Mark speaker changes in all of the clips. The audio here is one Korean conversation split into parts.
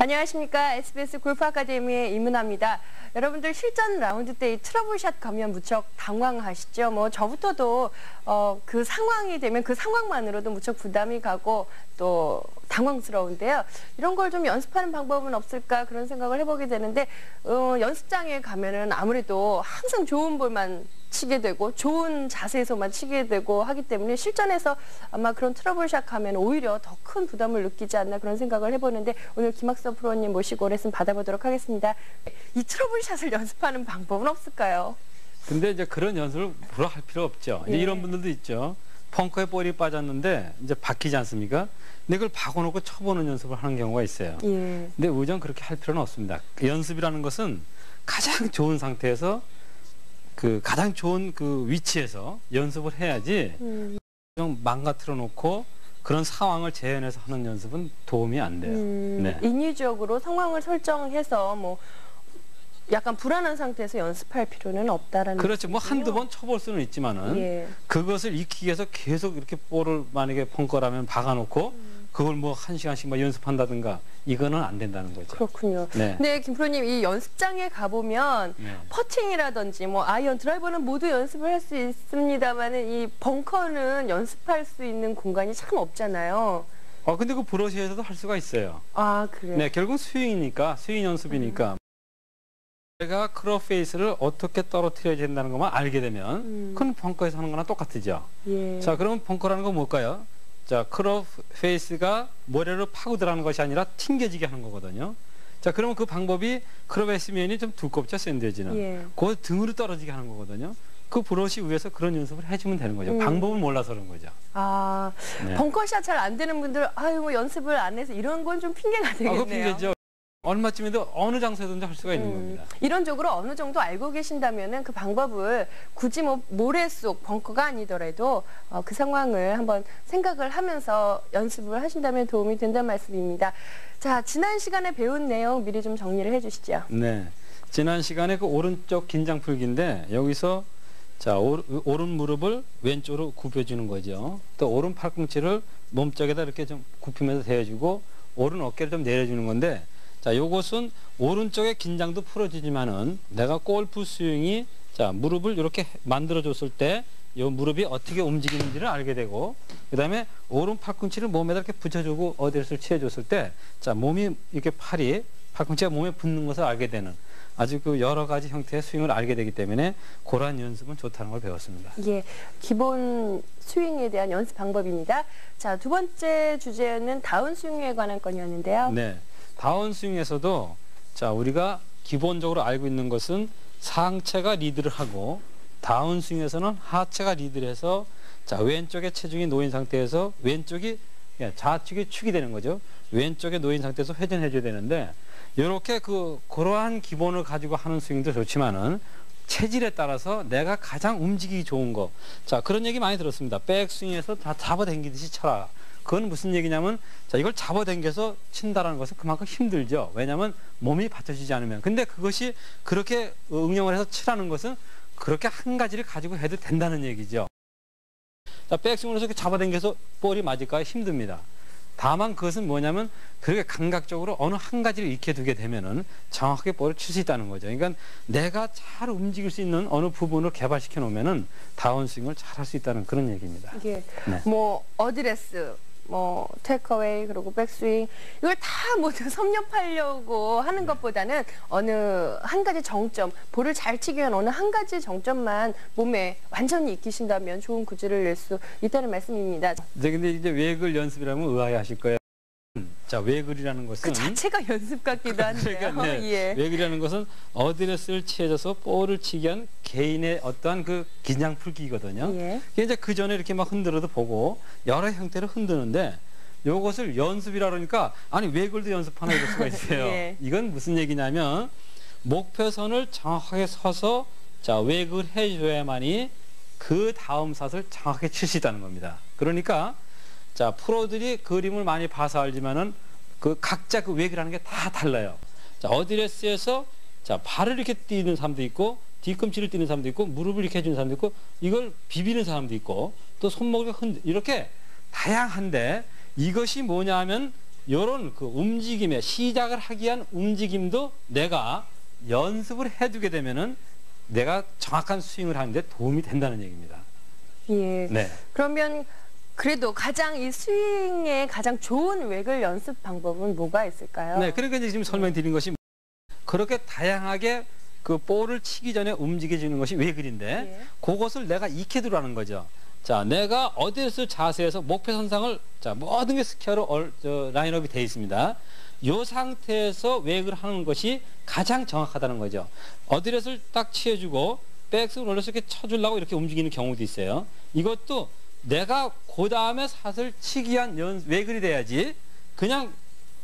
Speaker 1: 안녕하십니까. SBS 골프 아카데미의 이문아입니다. 여러분들 실전 라운드 때 트러블샷 가면 무척 당황하시죠? 뭐 저부터도 그 상황이 되면 그 상황만으로도 무척 부담이 가고 또 당황스러운데요. 이런 걸 좀 연습하는 방법은 없을까 그런 생각을 해보게 되는데 연습장에 가면은 아무래도 항상 좋은 볼만 치게 되고 좋은 자세에서만 치게 되고 하기 때문에 실전에서 아마 그런 트러블샷 가면 오히려 더 큰 부담을 느끼지 않나 그런 생각을 해보는데 오늘 김학선 프로님 모시고 레슨 받아보도록 하겠습니다. 이 트러블샷을 연습하는 방법은 없을까요?
Speaker 2: 근데 이제 그런 연습을 물어 할 필요 없죠. 이제 이런 분들도 있죠. 펑커에 볼이 빠졌는데 이제 박히지 않습니까? 근데 그걸 박아놓고 쳐보는 연습을 하는 경우가 있어요. 근데 우정 그렇게 할 필요는 없습니다. 연습이라는 것은 가장 좋은 상태에서 가장 좋은 위치에서 연습을 해야지 좀 망가뜨려 놓고 그런 상황을 재현해서 하는 연습은 도움이 안 돼요. 네.
Speaker 1: 인위적으로 상황을 설정해서 뭐 약간 불안한 상태에서 연습할 필요는 없다라는
Speaker 2: 그렇죠. 뭐 한두 번 쳐볼 수는 있지만은 그것을 익히기 위해서 계속 이렇게 볼을 만약에 펑커라면 박아놓고 그걸 뭐 한 시간씩 막 연습한다든가 이거는 안 된다는 거죠.
Speaker 1: 그렇군요. 네. 근데 김 프로님 이 연습장에 가보면 퍼팅이라든지 뭐 아이언 드라이버는 모두 연습을 할 수 있습니다만은 이 벙커는 연습할 수 있는 공간이 참 없잖아요.
Speaker 2: 근데 그 브러쉬에서도 할 수가 있어요.
Speaker 1: 아, 그래요?
Speaker 2: 네, 결국 스윙이니까, 스윙 연습이니까. 내가 크롭 페이스를 어떻게 떨어뜨려야 된다는 것만 알게 되면 그건 벙커에서 하는 거나 똑같으죠. 자, 그러면 벙커라는 건 뭘까요? 자, 크롭 페이스가 모래로 파고 들어가는 것이 아니라 튕겨지게 하는 거거든요. 자, 그러면 그 방법이 크롭 페이스 면이 좀 두껍죠, 샌드위치는. 그 등으로 떨어지게 하는 거거든요. 그 브러쉬 위에서 그런 연습을 해주면 되는 거죠. 방법을 몰라서 그런 거죠.
Speaker 1: 아, 벙커샷 잘 안 되는 분들, 아유, 뭐 연습을 안 해서 이런 건 좀 핑계가 되겠네요.
Speaker 2: 그 핑계죠. 얼마쯤에도 어느 장소에든지 할 수가 있는 겁니다.
Speaker 1: 이론적으로 어느 정도 알고 계신다면은 그 방법을 굳이 뭐 모래 속 벙커가 아니더라도 그 상황을 한번 생각을 하면서 연습을 하신다면 도움이 된다는 말씀입니다. 자, 지난 시간에 배운 내용 미리 좀 정리를 해주시죠.
Speaker 2: 네, 지난 시간에 그 오른쪽 긴장 풀기인데 여기서 자 오른 무릎을 왼쪽으로 굽혀주는 거죠. 또 오른 팔꿈치를 몸쪽에다 이렇게 좀 굽히면서 대어주고 오른 어깨를 좀 내려주는 건데. 자, 요것은 오른쪽의 긴장도 풀어지지만은 내가 골프 스윙이 자, 무릎을 이렇게 만들어 줬을 때 요 무릎이 어떻게 움직이는지를 알게 되고 그다음에 오른 팔꿈치를 몸에다 이렇게 붙여주고 어드레스를 취해줬을 때 자, 몸이 이렇게 팔꿈치가 몸에 붙는 것을 알게 되는 아주 여러 가지 형태의 스윙을 알게 되기 때문에 그러한 연습은 좋다는 걸 배웠습니다.
Speaker 1: 예, 기본 스윙에 대한 연습 방법입니다. 자, 두 번째 주제는 다운 스윙에 관한 건이었는데요.
Speaker 2: 네. 다운스윙에서도 자 우리가 기본적으로 알고 있는 것은 상체가 리드를 하고 다운스윙에서는 하체가 리드를 해서 자 왼쪽에 체중이 놓인 상태에서 왼쪽이 좌측이 축이 되는 거죠. 왼쪽에 놓인 상태에서 회전해 줘야 되는데 이렇게 그러한 기본을 가지고 하는 스윙도 좋지만은 체질에 따라서 내가 가장 움직이기 좋은 거. 자 그런 얘기 많이 들었습니다. 백스윙에서 다 잡아당기듯이 쳐라. 그건 무슨 얘기냐면 자 이걸 잡아당겨서 친다라는 것은 그만큼 힘들죠. 왜냐하면 몸이 받쳐지지 않으면. 근데 그것이 그렇게 응용을 해서 치라는 것은 그렇게 한 가지를 가지고 해도 된다는 얘기죠. 자 백스윙으로서 이렇게 잡아당겨서 볼이 맞을까 힘듭니다. 다만 그것은 뭐냐면 그렇게 감각적으로 어느 한 가지를 익혀두게 되면은 정확하게 볼을 칠 수 있다는 거죠. 그러니까 내가 잘 움직일 수 있는 어느 부분을 개발시켜 놓으면은 다운스윙을 잘 할 수 있다는 그런 얘기입니다.
Speaker 1: 이게 뭐 어드레스 뭐 테이크어웨이 그리고 백스윙 이걸 다 모두 섭렵하려고 하는 것보다는 어느 한 가지 정점 볼을 잘 치기 위한 어느 한 가지 정점만 몸에 완전히 익히신다면 좋은 구질을 낼 수 있다는 말씀입니다.
Speaker 2: 네, 근데 이제 외글 연습이라면 의아해하실 거예요. 자, 외글이라는 것은
Speaker 1: 그 자체가 연습 같기도 한데요.
Speaker 2: 그러니까, 외글이라는 것은 어드레스를 취해져서 볼을 치기 위한 개인의 어떠한 긴장 풀기거든요. 그게 이제 그 전에 이렇게 막 흔들어도 보고 여러 형태로 흔드는데 요것을 연습이라 그러니까 아니 외글도 연습하나 이럴 수가 있어요. 이건 무슨 얘기냐면 목표선을 정확하게 서서 자 외글 해줘야만이 그 다음 샷을 정확하게 칠 수 있다는 겁니다. 그러니까 자, 프로들이 그림을 많이 봐서 알지만은 각자 외교라는 게 다 달라요. 자, 어드레스에서 자, 발을 이렇게 뛰는 사람도 있고, 뒤꿈치를 뛰는 사람도 있고, 무릎을 이렇게 해주는 사람도 있고, 이걸 비비는 사람도 있고, 또 손목을 이렇게 다양한데 이것이 뭐냐 하면 요런 그 움직임에 시작을 하기 위한 움직임도 내가 연습을 해두게 되면은 내가 정확한 스윙을 하는데 도움이 된다는 얘기입니다.
Speaker 1: 예.
Speaker 2: 네.
Speaker 1: 그러면 그래도 가장 이 스윙에 가장 좋은 외글 연습 방법은 뭐가 있을까요?
Speaker 2: 네. 그러니까 이제 지금 설명드린 것이 그렇게 다양하게 그 볼을 치기 전에 움직여주는 것이 외글인데
Speaker 1: 예.
Speaker 2: 그것을 내가 익혀두라는 거죠. 자, 내가 어디에서 자세에서 목표 선상을 자 모든 게 스퀘어로 라인업이 되어 있습니다. 이 상태에서 외글을 하는 것이 가장 정확하다는 거죠. 어드레스를 딱 취해주고 백스윙을 올려서 이렇게 쳐주려고 이렇게 움직이는 경우도 있어요. 이것도 내가 그 다음에 샷을 치기 위한 외글이 돼야지 그냥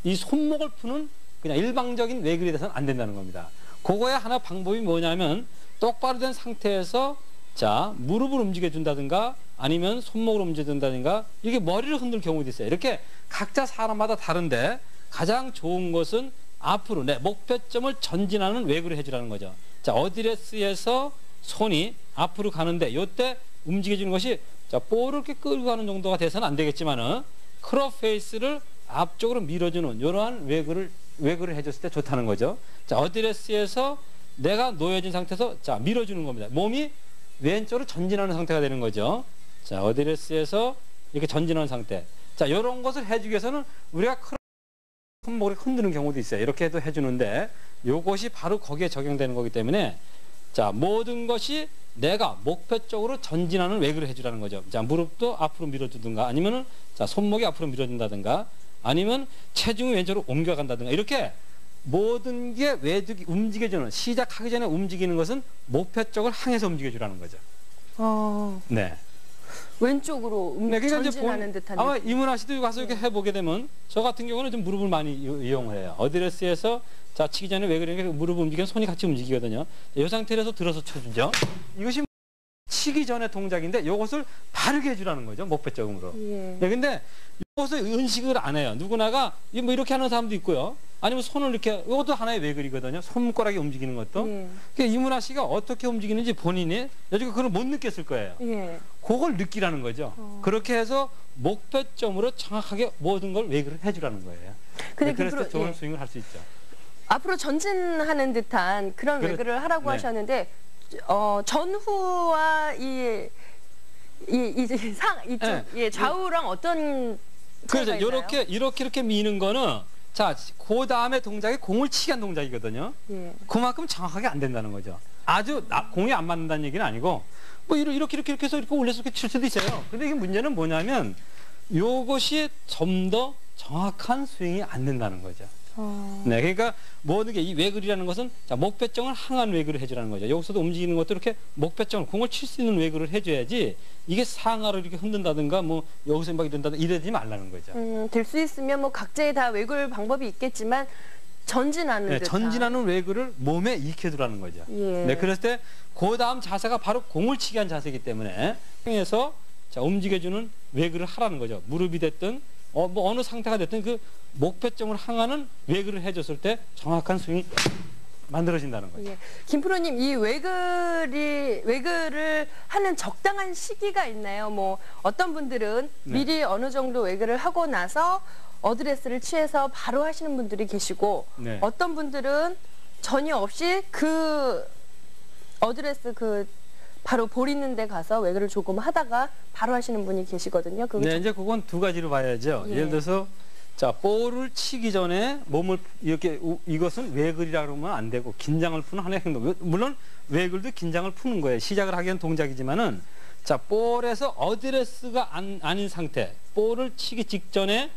Speaker 2: 이 손목을 푸는 그냥 일방적인 외글이 돼서는 안 된다는 겁니다. 그거의 하나 방법이 뭐냐면 똑바로 된 상태에서 자 무릎을 움직여준다든가 아니면 손목을 움직여준다든가 이게 머리를 흔들 경우도 있어요. 이렇게 각자 사람마다 다른데 가장 좋은 것은 앞으로 내 목표점을 전진하는 외글을 해주라는 거죠. 자 어드레스에서 손이 앞으로 가는데 이때 움직여주는 것이 자 볼을 이렇게 끌고 가는 정도가 돼서는 안 되겠지만은 크롭 페이스를 앞쪽으로 밀어주는 이러한 외글을 해줬을 때 좋다는 거죠. 자 어드레스에서 내가 놓여진 상태에서 자 밀어주는 겁니다. 몸이 왼쪽으로 전진하는 상태가 되는 거죠. 자 어드레스에서 이렇게 전진하는 상태. 자 이런 것을 해주기 위해서는 우리가 손목을 흔드는 경우도 있어요. 이렇게 해도 해주는데 이것이 바로 거기에 적용되는 거기 때문에 자 모든 것이 내가 목표 쪽으로 전진하는 외글을 해주라는 거죠. 자 무릎도 앞으로 밀어주든가 아니면은 자 손목이 앞으로 밀어준다든가 아니면 체중이 왼쪽으로 옮겨간다든가 이렇게 모든 게 외득이 움직여주는 시작하기 전에 움직이는 것은 목표 쪽을 향해서 움직여주라는 거죠. 네.
Speaker 1: 왼쪽으로
Speaker 2: 네, 그러니까
Speaker 1: 전진하는 듯한
Speaker 2: 아마
Speaker 1: 느낌.
Speaker 2: 이문아 씨도 가서 이렇게 해보게 되면 저 같은 경우는 좀 무릎을 많이 이용을 해요. 어드레스에서 자 치기 전에 왜 그러니까 무릎을 움직이면 손이 같이 움직이거든요. 이 상태에서 들어서 쳐주죠. 이것이 치기 전의 동작인데 이것을 바르게 해주라는 거죠. 목표적으로.
Speaker 1: 예.
Speaker 2: 네, 근데 이것을 은식을 안 해요. 누구나가 뭐 이렇게 하는 사람도 있고요. 아니면 손을 이렇게 이것도 하나의 외글이거든요. 손가락이 움직이는 것도.
Speaker 1: 예.
Speaker 2: 그러니까 이문아 씨가 어떻게 움직이는지 본인이 여지껏 그걸 못 느꼈을 거예요.
Speaker 1: 예.
Speaker 2: 그걸 느끼라는 거죠. 그렇게 해서 목표점으로 정확하게 모든 걸 외글을 해주라는 거예요.
Speaker 1: 근데
Speaker 2: 그래서
Speaker 1: 김프로-
Speaker 2: 좋은
Speaker 1: 예.
Speaker 2: 스윙을 할 수 있죠.
Speaker 1: 앞으로 전진하는 듯한 그런 외글을 하라고
Speaker 2: 네.
Speaker 1: 하셨는데 전후와 이쪽
Speaker 2: 네.
Speaker 1: 예, 좌우랑 어떤
Speaker 2: 그래서
Speaker 1: 차이가 있나요?
Speaker 2: 이렇게 미는 거는 자, 그 다음에 동작이 공을 치기 한 동작이거든요.
Speaker 1: 예.
Speaker 2: 그만큼 정확하게 안 된다는 거죠. 아주 공이 안 맞는다는 얘기는 아니고 뭐 이렇게 해서 이렇게 올려서 이렇게 칠 수도 있어요. 근데 이게 문제는 뭐냐면 요것이 좀 더 정확한 스윙이 안 된다는 거죠. 네, 그러니까 모든 게 이 외글이라는 것은 자, 목표점을 향한 외글을 해주라는 거죠. 여기서도 움직이는 것도 이렇게 목표점을 공을 칠 수 있는 외글을 해줘야지 이게 상하로 이렇게 흔든다든가 뭐 여기서 막 이런다든가 이러지 말라는 거죠.
Speaker 1: 될 수 있으면 뭐 각자의 다 외글 방법이 있겠지만 전진하는
Speaker 2: 네,
Speaker 1: 듯한.
Speaker 2: 전진하는 외글을 몸에 익혀두라는 거죠.
Speaker 1: 예.
Speaker 2: 네, 그랬을 때 그 다음 자세가 바로 공을 치기 위한 자세이기 때문에 에서 자 움직여주는 외글을 하라는 거죠. 무릎이 됐든 뭐 어느 상태가 됐든 그 목표점을 향하는 외글을 해줬을 때 정확한 스윙이 만들어진다는 거죠.
Speaker 1: 예. 김프로님, 이 외글을 하는 적당한 시기가 있나요? 뭐 어떤 분들은
Speaker 2: 네.
Speaker 1: 미리 어느 정도 외글을 하고 나서 어드레스를 취해서 바로 하시는 분들이 계시고
Speaker 2: 네.
Speaker 1: 어떤 분들은 전혀 없이 그 어드레스 바로 볼 있는 데 가서 외글을 조금 하다가 바로 하시는 분이 계시거든요. 그거
Speaker 2: 네, 이제 그건 두 가지로 봐야죠.
Speaker 1: 예.
Speaker 2: 예를 들어서 자 볼을 치기 전에 몸을 이렇게 이것은 외글이라고 하면 안 되고 긴장을 푸는 하나의 행동. 물론 외글도 긴장을 푸는 거예요. 시작을 하기 위한 동작이지만은 자 볼에서 어드레스가 아닌 상태, 볼을 치기 직전에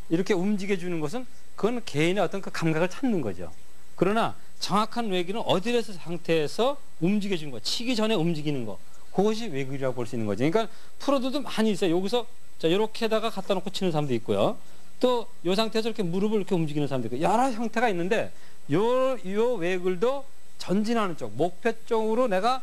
Speaker 2: 이렇게 움직여 주는 것은 그건 개인의 어떤 그 감각을 찾는 거죠. 그러나 정확한 외글은 어드레스 상태에서 움직여 주는 거, 치기 전에 움직이는 거. 그것이 외글이라고 볼 수 있는 거죠. 그러니까 프로들도 많이 있어요. 여기서 자 이렇게다가 갖다 놓고 치는 사람도 있고요. 또 이 상태에서 이렇게 무릎을 이렇게 움직이는 사람도 있고 여러 형태가 있는데 요 외글도 전진하는 쪽, 목표 쪽으로 내가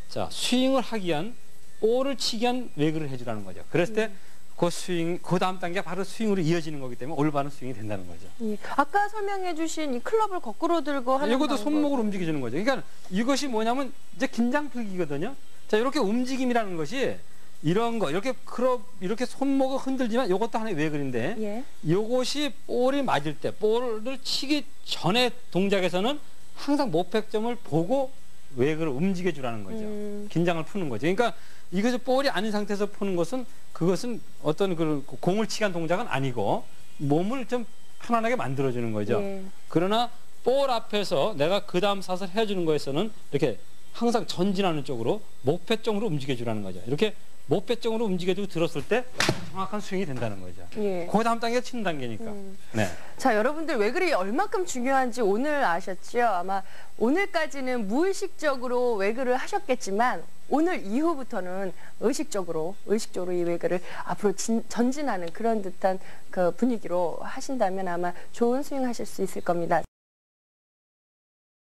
Speaker 2: 자 스윙을 하기 위한 볼을 치기 위한 외글을 해주라는 거죠. 그랬을 때 그 스윙, 그 다음 단계가 바로 스윙으로 이어지는 거기 때문에 올바른 스윙이 된다는 거죠.
Speaker 1: 예. 아까 설명해주신 이 클럽을 거꾸로 들고 하는
Speaker 2: 이것도
Speaker 1: 방법.
Speaker 2: 손목을 움직여주는 거죠. 그러니까 이것이 뭐냐면 이제 긴장 풀기거든요. 자 이렇게 움직임이라는 것이 이런 거 이렇게 손목을 흔들지만 이것도 하나의 외근인데
Speaker 1: 예.
Speaker 2: 이것이 볼이 맞을 때 볼을 치기 전에 동작에서는 항상 목표점을 보고 외근을 움직여 주라는 거죠. 긴장을 푸는 거죠. 그러니까 이것이 볼이 아닌 상태에서 푸는 것은 그것은 어떤 그 공을 치기 위한 동작은 아니고 몸을 좀 편안하게 만들어주는 거죠.
Speaker 1: 예.
Speaker 2: 그러나 볼 앞에서 내가 그 다음 샷을 해주는 거에서는 이렇게 항상 전진하는 쪽으로 목표 쪽으로 움직여주라는 거죠. 이렇게 목표 쪽으로 움직여주고 들었을 때 정확한 스윙이 된다는 거죠.
Speaker 1: 예.
Speaker 2: 그 다음 단계가 치는 단계니까. 네.
Speaker 1: 자, 여러분들 외글이 얼마큼 중요한지 오늘 아셨죠? 아마 오늘까지는 무의식적으로 외글을 하셨겠지만 오늘 이후부터는 의식적으로 이 외글을 앞으로 전진하는 그런 듯한 그 분위기로 하신다면 아마 좋은 스윙 하실 수 있을 겁니다.